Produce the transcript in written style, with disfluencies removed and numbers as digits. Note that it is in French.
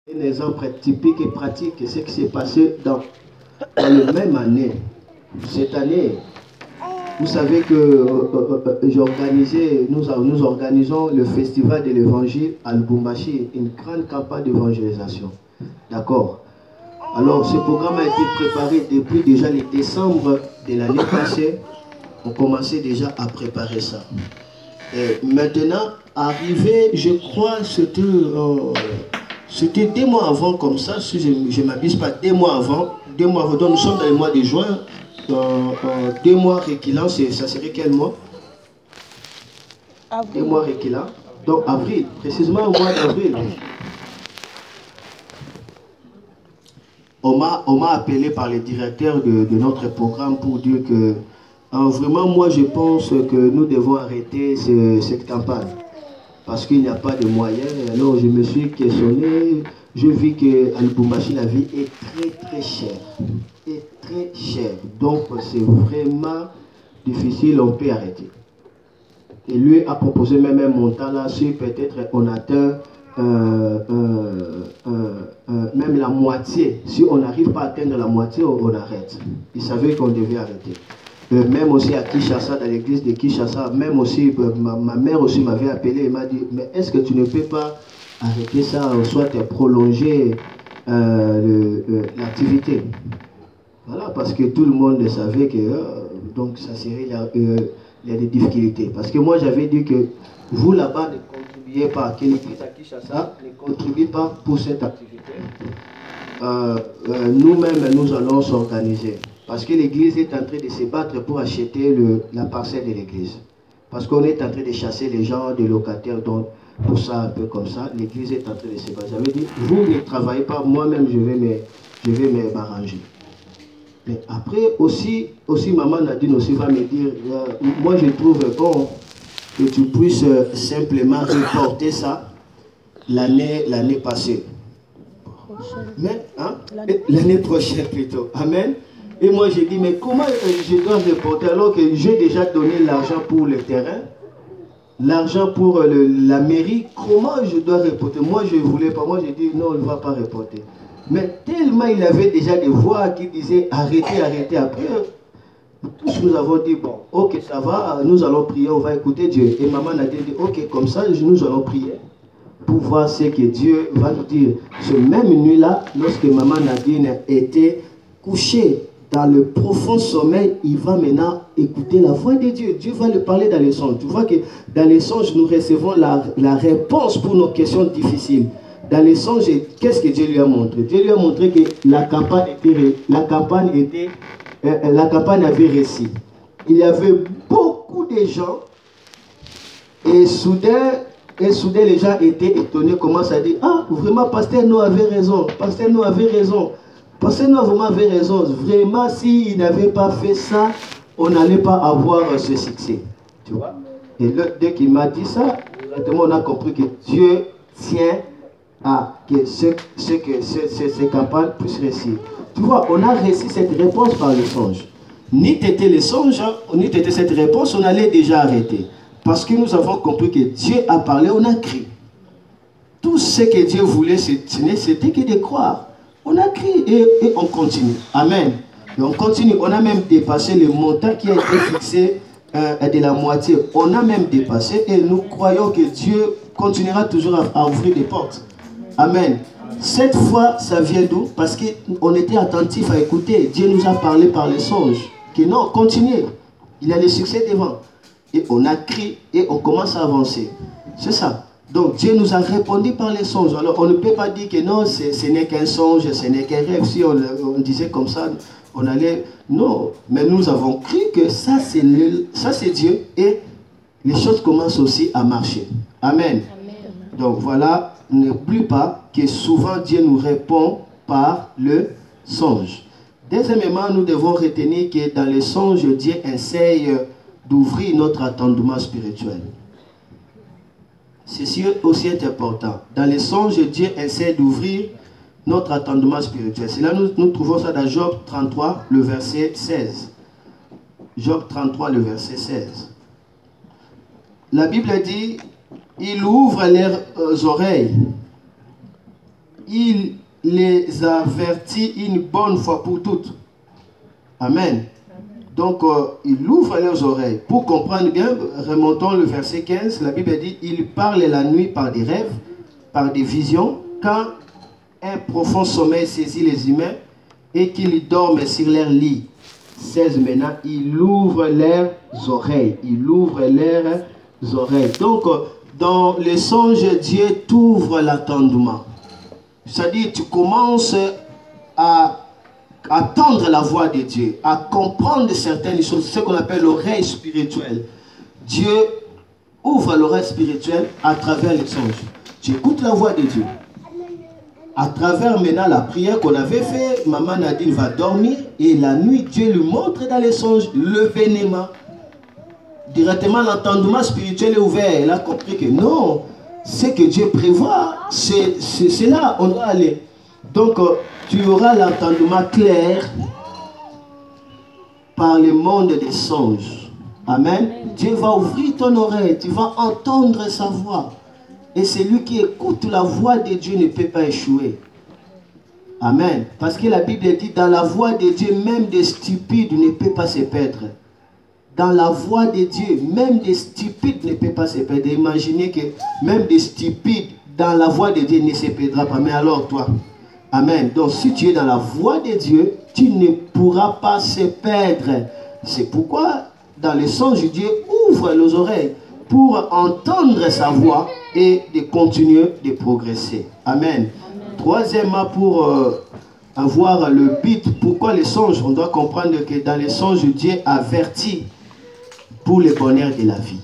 Un exemple typique et pratique, c'est ce qui s'est passé dans la même année. Cette année, vous savez que nous organisons le festival de l'évangile à Lubumbashi, une grande campagne d'évangélisation. D'accord. Alors, ce programme a été préparé depuis déjà le décembre de l'année passée. On commençait déjà à préparer ça. Et maintenant, arrivé, je crois, c'était 2 mois avant, comme ça, si je ne m'abuse pas, 2 mois avant. 2 mois avant, donc nous sommes dans le mois de juin. 2 mois reculant, ça serait quel mois? 2 mois reculant. Donc avril, précisément au mois d'avril. On m'a appelé par le directeur de notre programme pour dire que vraiment, moi, je pense que nous devons arrêter cette campagne. Parce qu'il n'y a pas de moyens. Alors, je me suis questionné. Je vis qu'à Lubumbashi, la vie est très, très chère. Est très chère. Donc, c'est vraiment difficile. On peut arrêter. Et lui a proposé même un montant là, si peut-être on atteint même la moitié. Si on n'arrive pas à atteindre la moitié, on arrête. Il savait qu'on devait arrêter. Même aussi à Kinshasa, dans l'église de Kinshasa, même aussi, ma mère aussi m'avait appelé et m'a dit, mais est-ce que tu ne peux pas arrêter ça, soit prolonger l'activité? Voilà, parce que tout le monde savait que donc ça serait il y a des difficultés. Parce que moi j'avais dit que vous là-bas ne contribuez pas, que l'église à Kinshasa ne contribue pas pour cette activité. Nous-mêmes, nous allons s'organiser. Parce que l'église est en train de se battre pour acheter la parcelle de l'église. Parce qu'on est en train de chasser les gens, des locataires. Donc, pour ça, un peu comme ça, l'église est en train de se battre. J'avais dit, vous ne travaillez pas, moi-même, je vais m'arranger. Mais après, aussi maman Nadine aussi va me dire, moi, je trouve bon que tu puisses simplement reporter ça l'année passée. Mais, l'année prochaine plutôt. Amen. Et moi j'ai dit, mais comment je dois reporter alors que j'ai déjà donné l'argent pour le terrain, l'argent pour la mairie, comment je dois reporter? Moi je ne voulais pas, moi j'ai dit non, on ne va pas reporter. Mais tellement il avait déjà des voix qui disaient arrêtez, arrêtez. Après, tous nous avons dit, bon, ok, ça va, nous allons prier, on va écouter Dieu. Et maman a dit, ok, comme ça, nous allons prier pour voir ce que Dieu va nous dire. Ce même nuit-là, lorsque maman Nadine était couchée dans le profond sommeil, il va maintenant écouter la voix de Dieu. Dieu va lui parler dans les songes. Tu vois que dans les songes, nous recevons la réponse pour nos questions difficiles. Dans les songes, qu'est-ce que Dieu lui a montré? Dieu lui a montré que la campagne avait réussi. Il y avait beaucoup de gens et soudain, les gens étaient étonnés, commencent à dire, ah, vraiment, pasteur nous avait raison, pasteur nous avait raison. Pasteur nous vraiment avait raison. Vraiment, s'il n'avait pas fait ça, on n'allait pas avoir ce succès. Tu vois? Et dès qu'il m'a dit ça, on a compris que Dieu tient à que ces campagnes puissent réussir. Tu vois, on a réussi cette réponse par le songe. Ni t'étais les songes, ni t'étais cette réponse, on allait déjà arrêter. Parce que nous avons compris que Dieu a parlé, on a crié. Tout ce que Dieu voulait, c'était que de croire. On a crié et on continue. Amen. Et on continue. On a même dépassé le montant qui a été fixé de la moitié. On a même dépassé et nous croyons que Dieu continuera toujours à ouvrir des portes. Amen. Cette fois, ça vient d'où? Parce qu'on était attentif à écouter. Dieu nous a parlé par les songes. Que non, continuez. Il y a le succès devant. Et on a crié et on commence à avancer. C'est ça. Donc Dieu nous a répondu par les songes. Alors on ne peut pas dire que non, ce n'est qu'un songe, ce n'est qu'un rêve. Si on disait comme ça, on allait... Non, mais nous avons cru que ça c'est Dieu et les choses commencent aussi à marcher. Amen. Amen. Donc voilà, n'oublie pas que souvent Dieu nous répond par le songe. Deuxièmement, nous devons retenir que dans les songes, Dieu essaye d'ouvrir notre attendement spirituel. Ceci aussi est important. Dans les songes, Dieu essaie d'ouvrir notre attendement spirituel. C'est là nous trouvons ça dans Job 33, le verset 16. Job 33, le verset 16. La Bible dit, il ouvre leurs oreilles il les avertit une bonne fois pour toutes. Amen. Donc, il ouvre leurs oreilles. Pour comprendre bien, remontons le verset 15. La Bible dit, il parle la nuit par des rêves, par des visions, quand un profond sommeil saisit les humains et qu'ils dorment sur leur lit. 16 maintenant, il ouvre leurs oreilles. Il ouvre leurs oreilles. Donc, dans les songes, Dieu t'ouvre l'entendement. C'est-à-dire, tu commences à attendre la voix de Dieu, à comprendre certaines choses, ce qu'on appelle l'oreille spirituelle. Dieu ouvre l'oreille spirituelle à travers les songes. Tu écoutes la voix de Dieu. À travers maintenant la prière qu'on avait fait, maman Nadine va dormir et la nuit, Dieu lui montre dans les songes le vénément. Directement, l'entendement spirituel est ouvert. Elle a compris que non, ce que Dieu prévoit, c'est là on doit aller. Donc, tu auras l'entendement clair par le monde des songes. Amen. Dieu va ouvrir ton oreille, tu vas entendre sa voix. Et celui qui écoute la voix de Dieu ne peut pas échouer. Amen. Parce que la Bible dit, dans la voix de Dieu, même des stupides ne peuvent pas se perdre. Dans la voix de Dieu, même des stupides ne peuvent pas se perdre. Imaginez que même des stupides, dans la voix de Dieu, ne se perdra pas. Mais alors toi, amen. Donc si tu es dans la voix de Dieu, tu ne pourras pas se perdre. C'est pourquoi, dans les songes, Dieu ouvre les oreilles pour entendre sa voix et de continuer de progresser. Amen. Troisièmement, pour avoir le but, pourquoi les songes? On doit comprendre que dans les songes, Dieu avertit pour le bonheur de la vie.